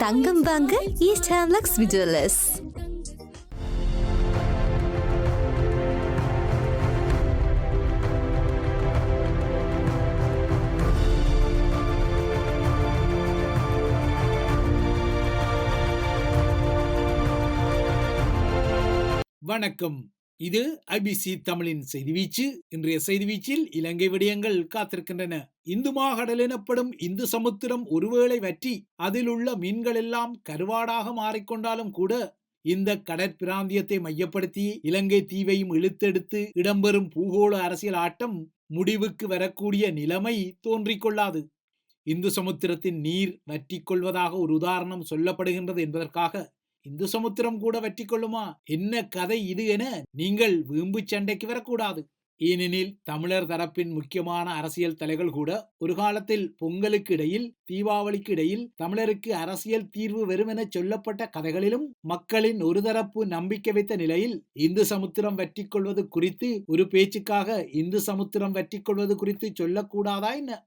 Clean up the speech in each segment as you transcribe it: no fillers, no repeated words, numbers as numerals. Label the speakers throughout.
Speaker 1: தங்கம் வாங்க ஈஸ்ட் ஹேம்லக்ஸ் விஜுவலர்ஸ்.
Speaker 2: வணக்கம். இது ஐபிசி தமிழின் செய்தி வீச்சு. இன்றைய செய்தி வீச்சில் இலங்கை விடயங்கள் காத்திருக்கின்றன. இந்து மாகடல் எனப்படும் இந்து சமுத்திரம் ஒருவேளை வற்றி அதில் உள்ள மீன்கள் எல்லாம் கருவாடாக மாறிக்கொண்டாலும் கூட இந்த கடற்பிராந்தியத்தை மையப்படுத்தி இலங்கை தீவையும் இழுத்தெடுத்து இடம்பெறும் பூகோள அரசியல் ஆட்டம் முடிவுக்கு வரக்கூடிய நிலைமை தோன்றிக்கொள்ளாது. இந்து சமுத்திரத்தின் நீர் வற்றி கொள்வதாக ஒரு உதாரணம் சொல்லப்படுகின்றது என்பதற்காக இந்து சமுத்திரம் கூட வற்றி கொள்ளுமா, என்ன கதை இது என நீங்கள் வீம்பு சண்டைக்கு வரக்கூடாது. ஏனெனில் தமிழர் தரப்பின் முக்கியமான அரசியல் தலைகள் கூட ஒரு காலத்தில் பொங்கலுக்கு இடையில் தீபாவளிக்கு இடையில் தமிழருக்கு அரசியல் தீர்வு வரும் என சொல்லப்பட்ட கதைகளிலும் மக்களின் ஒரு தரப்பு நம்பிக்கை வைத்த நிலையில் இந்து சமுத்திரம் வற்றி கொள்வது குறித்து ஒரு பேச்சுக்காக இந்து சமுத்திரம் வற்றி கொள்வது குறித்து சொல்லக்கூடாதா என்ன?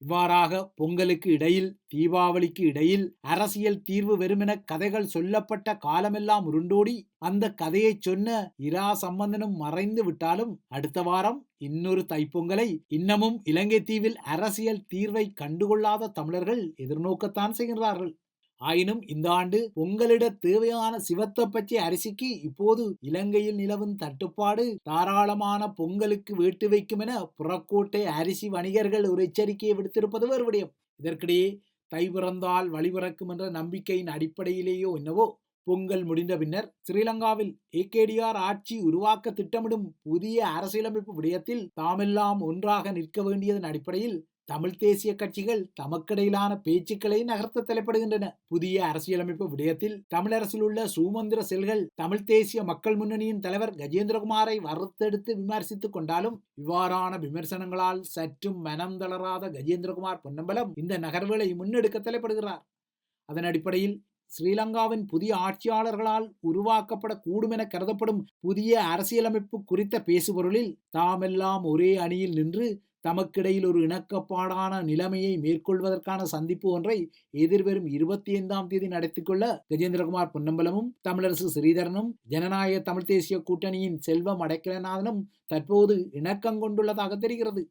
Speaker 2: இவ்வாறாக பொங்கலுக்கு இடையில் தீபாவளிக்கு இடையில் அரசியல் தீர்வு வெறுமென கதைகள் சொல்லப்பட்ட காலமெல்லாம் உருண்டோடி அந்த கதையை சொன்ன இரா சம்பந்தனும் மறைந்து விட்டாலும் அடுத்த வாரம் இன்னொரு தைப்பொங்கலை இன்னமும் இலங்கை தீவில் அரசியல் தீர்வை கண்டுகொள்ளாத தமிழர்கள் எதிர்நோக்கத்தான் செய்கிறார்கள். ஆயினும் இந்த ஆண்டு பொங்கலிட தேவையான சிவத்தப்பச்சை அரிசிக்கு இப்போது இலங்கையில் நிலவும் தட்டுப்பாடு தாராளமான பொங்கலுக்கு வேட்டு வைக்கும் என புறக்கோட்டை அரிசி வணிகர்கள் ஒரு எச்சரிக்கையை விடுத்திருப்பது வேறு விடயம். இதற்கிடையே தை பிறந்தால் வழி பிறக்கும் என்ற நம்பிக்கையின் அடிப்படையிலேயோ என்னவோ பொங்கல் முடிந்த பின்னர் ஸ்ரீலங்காவில் ஏகேடிஆர் ஆட்சி உருவாக்க திட்டமிடும் புதிய அரசியலமைப்பு விடயத்தில் தாமெல்லாம் ஒன்றாக நிற்க வேண்டியதன் அடிப்படையில் தமிழ் தேசிய கட்சிகள் தமக்கிடையிலான பேச்சுக்களை நகர்த்த தலைப்படுகின்றன. புதிய அரசியலமைப்பு விடயத்தில் தமிழரசில் உள்ள சூமந்திர செல்கள் தமிழ் தேசிய மக்கள் முன்னணியின் தலைவர் கஜேந்திரகுமாரை வறுத்தெடுத்து விமர்சித்துக் கொண்டாலும் இவ்வாறான விமர்சனங்களால் சற்றும் மனம் தளராத கஜேந்திரகுமார் பொன்னம்பலம் இந்த நகர்வுகளை முன்னெடுக்க தலைப்படுகிறார். அதன் அடிப்படையில் ஸ்ரீலங்காவின் புதிய ஆட்சியாளர்களால் உருவாக்கப்படக்கூடும் என கருதப்படும் புதிய அரசியலமைப்பு குறித்த பேசுபொருளில் தாமெல்லாம் ஒரே அணியில் நின்று தமக்கிடையில் ஒரு இணக்கப்பாடான நிலைமையை மேற்கொள்வதற்கான சந்திப்பு ஒன்றை எதிர்வரும் 25ஆம் தேதி நடத்திக்கொள்ள கஜேந்திரகுமார் பொன்னம்பலமும் தமிழரசு ஸ்ரீதரனும் ஜனநாயக தமிழ் தேசிய கூட்டணியின் செல்வம் அடைக்கலநாதனும் தற்போது இணக்கம் கொண்டுள்ளதாக தெரிகிறது.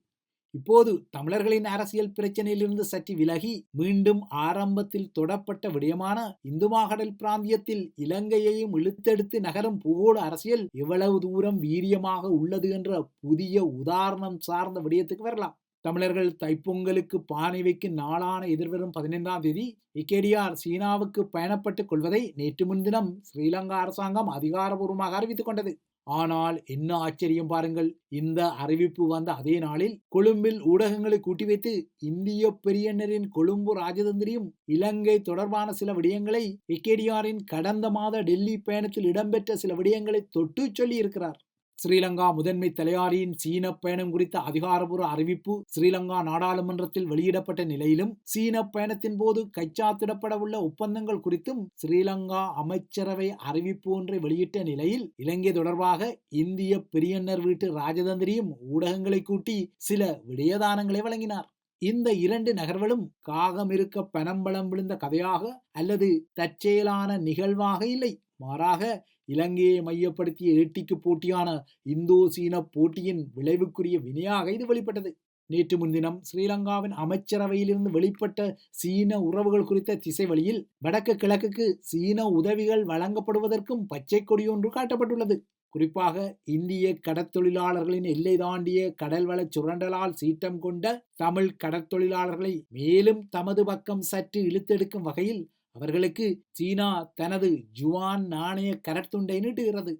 Speaker 2: இப்போது தமிழர்களின் அரசியல் பிரச்சனையிலிருந்து சற்று விலகி மீண்டும் ஆரம்பத்தில் தொடப்பட்ட விடயமான இந்து மாகடல் பிராந்தியத்தில் இலங்கையையும் இழுத்தெடுத்து நகரும் பூகோள அரசியல் எவ்வளவு தூரம் வீரியமாக உள்ளது என்ற புதிய உதாரணம் சார்ந்த விடயத்துக்கு வரலாம். தமிழர்கள் தைப்பொங்கலுக்கு பானை வைக்கும் நாளான எதிர்வரும் 15ஆம் தேதி ஏகேடிஆர் சீனாவுக்கு பயணப்பட்டுக் கொள்வதை நேற்று முன்தினம் ஸ்ரீலங்கா அரசாங்கம் அதிகாரபூர்வமாக அறிவித்துக் கொண்டது. ஆனால் என்ன ஆச்சரியம் பாருங்கள், இந்த அறிவிப்பு வந்த அதே நாளில் கொழும்பில் ஊடகங்களை கூட்டி வைத்து இந்திய பெரியண்ணரின் கொழும்பு ராஜதந்திரியும் இலங்கை தொடர்பான சில விடயங்களை ஏகேடிஆரின் கடந்த மாத டெல்லி பயணத்தில் இடம்பெற்ற சில விடயங்களை தொட்டு சொல்லி இருக்கிறார். ஸ்ரீலங்கா முதன்மை தலையாரியின் சீன பயணம் குறித்த அதிகாரபூர்வ அறிவிப்பு ஸ்ரீலங்கா நாடாளுமன்றத்தில் வெளியிடப்பட்ட நிலையிலும் சீன பயணத்தின் போது கைச்சாத்திடப்பட உள்ள ஒப்பந்தங்கள் குறித்தும் ஸ்ரீலங்கா அமைச்சரவை அறிவிப்பு ஒன்றை வெளியிட்ட நிலையில் இலங்கை தொடர்பாக இந்திய பெரியண்ணர் வீட்டு ராஜதந்திரியும் ஊடகங்களை கூட்டி சில விடயதானங்களை வழங்கினார். இந்த இரண்டு நகர்வுகளும் காகம் இருக்க பனம்பழம் விழுந்த கதையாக அல்லது தற்செயலான நிகழ்வாக இல்லை, மாறாக இலங்கையை மையப்படுத்திய ஏட்டிக்கு போட்டியான இந்தோ சீன போட்டியின் விளைவுக்குரிய வினையாக இது வெளிப்பட்டது. நேற்று முன்தினம் ஸ்ரீலங்காவின் அமைச்சரவையிலிருந்து வெளிப்பட்ட சீன உறவுகள் குறித்த திசை வழியில் வடக்கு கிழக்குக்கு சீன உதவிகள் வழங்கப்படுவதற்கும் பச்சை கொடி ஒன்று காட்டப்பட்டுள்ளது. குறிப்பாக இந்திய கடற்தொழிலாளர்களின் எல்லை தாண்டிய கடல்வள சுரண்டலால் சீற்றம் கொண்ட தமிழ் கடற்தொழிலாளர்களை மேலும் தமது பக்கம் சற்று இழுத்தெடுக்கும் வகையில் அவர்களுக்கு சீனா தனது ஜுவான் நாணய கடற்துண்டை நீட்டுகிறது.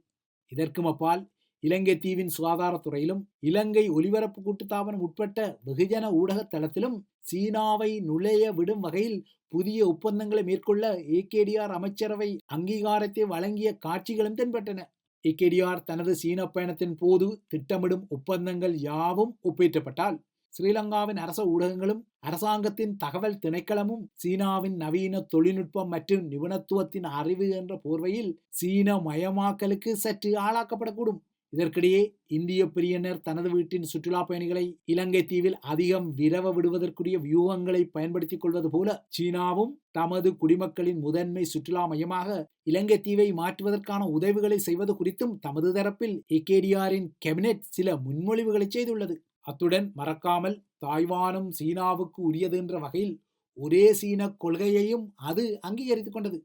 Speaker 2: இதற்கும் அப்பால் இலங்கை தீவின் சுகாதாரத்துறையிலும் இலங்கை ஒலிபரப்பு கூட்டுத்தாபனம் உட்பட்ட வெகுஜன ஊடக தளத்திலும் சீனாவை நுழைய விடும் வகையில் புதிய ஒப்பந்தங்களை மேற்கொள்ள ஏகேடிஆர் அமைச்சரவை அங்கீகாரத்தை வழங்கிய காட்சிகளும் தென்பட்டன. ஏகேடிஆர் தனது சீன பயணத்தின் போது திட்டமிடும் ஒப்பந்தங்கள் யாவும் ஒப்பேற்றப்பட்டால் ஸ்ரீலங்காவின் அரச ஊடகங்களும் அரசாங்கத்தின் தகவல் திணைக்களமும் சீனாவின் நவீன தொழில்நுட்பம் மற்றும் நிபுணத்துவத்தின் அறிவு என்ற போர்வையில் சீன மயமாக்கலுக்கு சற்று ஆளாக்கப்படக்கூடும். இதற்கிடையே இந்திய பிரியனர் தனது வீட்டின் சுற்றுலா பயணிகளை இலங்கை தீவில் அதிகம் விரவ விடுவதற்குரிய வியூகங்களை பயன்படுத்திக் கொள்வது போல சீனாவும் தமது குடிமக்களின் முதன்மை சுற்றுலா மையமாக இலங்கை தீவை மாற்றுவதற்கான உதவிகளை செய்வது குறித்தும் தமது தரப்பில் ஏகேடிஆரின் கேபினெட் சில முன்மொழிவுகளை செய்துள்ளது. அத்துடன் மறக்காமல் தாய்வானும் சீனாவுக்கு உரியது என்ற வகையில் ஒரே சீன கொள்கையையும் அது அங்கீகரித்துக் கொண்டது.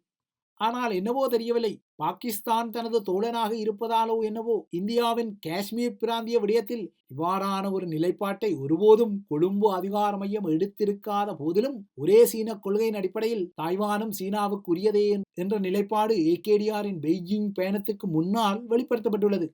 Speaker 2: ஆனால் என்னவோ தெரியவில்லை, பாகிஸ்தான் தனது தோழனாக இருப்பதாலோ என்னவோ இந்தியாவின் காஷ்மீர் பிராந்திய விடயத்தில் இவ்வாறான ஒரு நிலைப்பாட்டை ஒருபோதும் கொழும்பு அதிகார மையம் எடுத்திருக்காத போதிலும் ஒரே சீன கொள்கையின் அடிப்படையில் தாய்வானும் சீனாவுக்கு உரியதே என்ற நிலைப்பாடு ஏகேடிஆரின் பெய்ஜிங் பயணத்துக்கு முன்னால் வெளிப்படுத்தப்பட்டுள்ளது.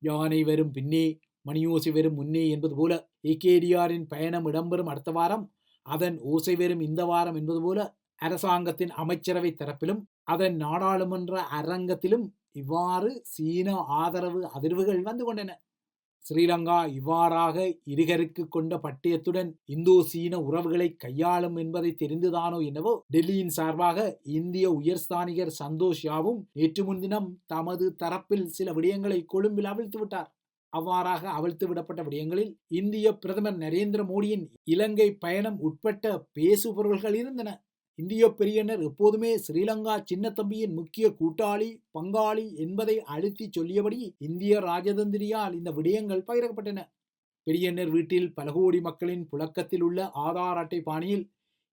Speaker 2: யானை வரும் பின்னே மணியோசை வரும் முன்னே என்பது போல ஏகேடிஆரின் பயணம் இடம்பெறும் அடுத்த வாரம், அதன் ஓசை வரும் இந்த வாரம் என்பது போல அரசாங்கத்தின் அமைச்சரவை தரப்பிலும் அதன் நாடாளுமன்ற அரங்கத்திலும் இவ்வாறு சீன ஆதரவு அதிர்வுகள் வந்து கொண்டன. ஸ்ரீலங்கா இவ்வாறாக இருகருக்கு கொண்ட பட்டயத்துடன் இந்தோ சீன உறவுகளை கையாளும் என்பதை தெரிந்துதானோ என்னவோ டெல்லியின் சார்பாக இந்திய உயர்ஸ்தானிகர் சந்தோஷ் யாவும் நேற்று முன்தினம் தமது தரப்பில் சில விடயங்களை கொழும்பில் அவிழ்த்து விட்டார். அவ்வாறாக அவிழ்த்து விடப்பட்ட விடயங்களில் இந்திய பிரதமர் நரேந்திர மோடியின் இலங்கை பயணம் உட்பட்ட பேசுபொருள்கள் இருந்தன. இந்திய பெரியனர் எப்போதுமே ஸ்ரீலங்கா சின்னத்தம்பியின் முக்கிய கூட்டாளி பங்காளி என்பதை அழுத்தி சொல்லியபடி இந்திய ராஜதந்திரியால் இந்த விடயங்கள் பகிரப்பட்டன. பெரியனர் வீட்டில் பல கோடி மக்களின் புழக்கத்தில் உள்ள ஆதார் அட்டை பாணியில்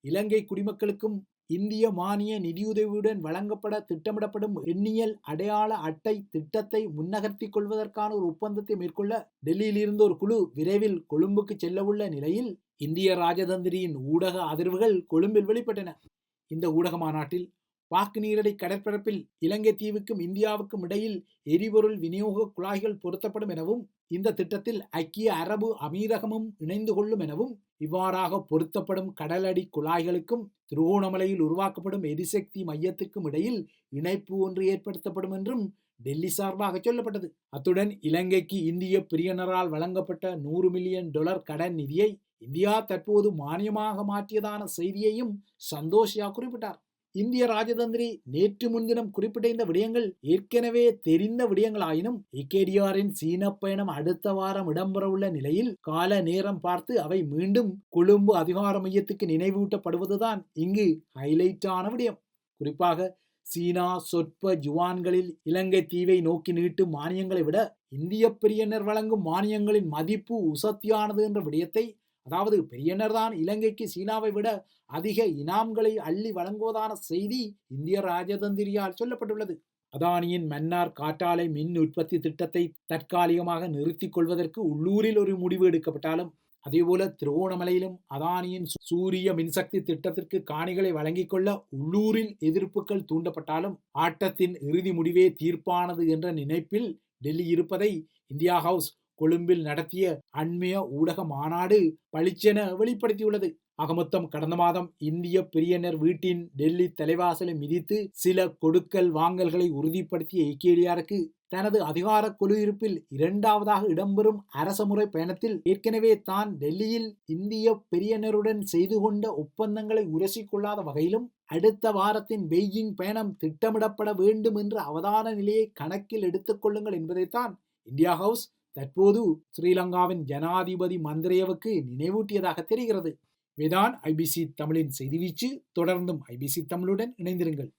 Speaker 2: இலங்கை குடிமக்களுக்கும் இந்திய மானிய நிதியுதவியுடன் வழங்கப்பட திட்டமிடப்படும் எண்ணியல் அடையாள அட்டை திட்டத்தை முன்னகர்த்தி கொள்வதற்கான ஒரு ஒப்பந்தத்தை மேற்கொள்ள டெல்லியில் இருந்து ஒரு குழு விரைவில் கொழும்புக்கு செல்லவுள்ள நிலையில் இந்திய ராஜதந்திரியின் ஊடக அதிர்வுகள் கொழும்பில் வெளிப்பட்டன. இந்த ஊடக மாநாட்டில் பாக்கு நீரடி கடற்பரப்பில் இலங்கை தீவுக்கும் இந்தியாவுக்கும் இடையில் எரிபொருள் விநியோக குழாய்கள் பொருத்தப்படும் எனவும் இந்த திட்டத்தில் ஐக்கிய அரபு அமீரகமும் இணைந்து கொள்ளும் எனவும் இவ்வாறாக பொருத்தப்படும் கடலடி குழாய்களுக்கும் திருகோணமலையில் உருவாக்கப்படும் எரிசக்தி மையத்துக்கும் இடையில் இணைப்பு ஒன்று ஏற்படுத்தப்படும் என்றும் டெல்லி சார்பாக சொல்லப்பட்டது. அத்துடன் இலங்கைக்கு இந்திய பிரியனரால் வழங்கப்பட்ட $100 மில்லியன் கடன் நிதியை இந்தியா தற்போது மானியமாக மாற்றியதான செய்தியையும் சந்தோஷியா குறிப்பிட்டார். இந்திய ராஜதந்திரி நேற்று முன்தினம் குறிப்பிட்ட இந்த விடயங்கள் ஏற்கனவே தெரிந்த விடயங்களாயினும் ஏகேடிஆரின் சீன பயணம் அடுத்த வாரம் இடம்பெறவுள்ள நிலையில் கால நேரம் பார்த்து அவை மீண்டும் கொழும்பு அதிகார மையத்துக்கு நினைவூட்டப்படுவதுதான் இங்கு ஹைலைட்டான விடயம். குறிப்பாக சீனா சொற்ப ஜுவான்களில் இலங்கை தீவை நோக்கி நீட்டும் மானியங்களை விட இந்திய பெரியனர் வழங்கும் மானியங்களின் மதிப்பு உசத்தியானது என்ற விடயத்தை, அதாவது பெரியனர் தான் இலங்கைக்கு சீனாவை விட அதிக இனாம்களை அள்ளி வழங்குவதான செய்தி இந்திய ராஜதந்திரியால் சொல்லப்பட்டுள்ளது. அதானியின் மன்னார் காற்றாலை மின் உற்பத்தி திட்டத்தை தற்காலிகமாக நிறுத்திக் கொள்வதற்கு உள்ளூரில் ஒரு முடிவு எடுக்கப்பட்டாலும், அதேபோல திருகோணமலையிலும் அதானியின் சூரிய மின்சக்தி திட்டத்திற்கு காணிகளை வழங்கிக் கொள்ள உள்ளூரில் எதிர்ப்புகள் தூண்டப்பட்டாலும் ஆட்டத்தின் இறுதி முடிவே தீர்ப்பானது என்ற நினைப்பில் டெல்லி இருப்பதை இந்தியா ஹவுஸ் கொழும்பில் நடத்திய அண்மைய ஊடக மாநாடு பளிச்சென வெளிப்படுத்தியுள்ளது. மொத்தம் கடந்த மாதம் இந்திய பிரியனர் வீட்டின் டெல்லி தலைவாசலை மிதித்து சில கொடுக்கல் வாங்கல்களை உறுதிப்படுத்திய ஏகேடிஆருக்கு தனது அதிகார கொலு இருப்பில் இரண்டாவதாக இடம்பெறும் அரசமுறை பயணத்தில் ஏற்கனவே தான் டெல்லியில் இந்திய பெரியனருடன் செய்து கொண்ட ஒப்பந்தங்களை உரசிக்கொள்ளாத வகையிலும் அடுத்த வாரத்தின் பெய்ஜிங் பயணம் திட்டமிடப்பட வேண்டும் என்ற அவதான நிலையை கணக்கில் எடுத்துக் கொள்ளுங்கள் என்பதைத்தான் இந்தியா ஹவுஸ் தற்போது ஸ்ரீலங்காவின் ஜனாதிபதி மந்திரேவுக்கு நினைவூட்டியதாக தெரிகிறது. இவைதான் ஐபிசி தமிழின் செய்தி வீச்சு. தொடர்ந்தும் ஐபிசி தமிழுடன் இணைந்திருங்கள்.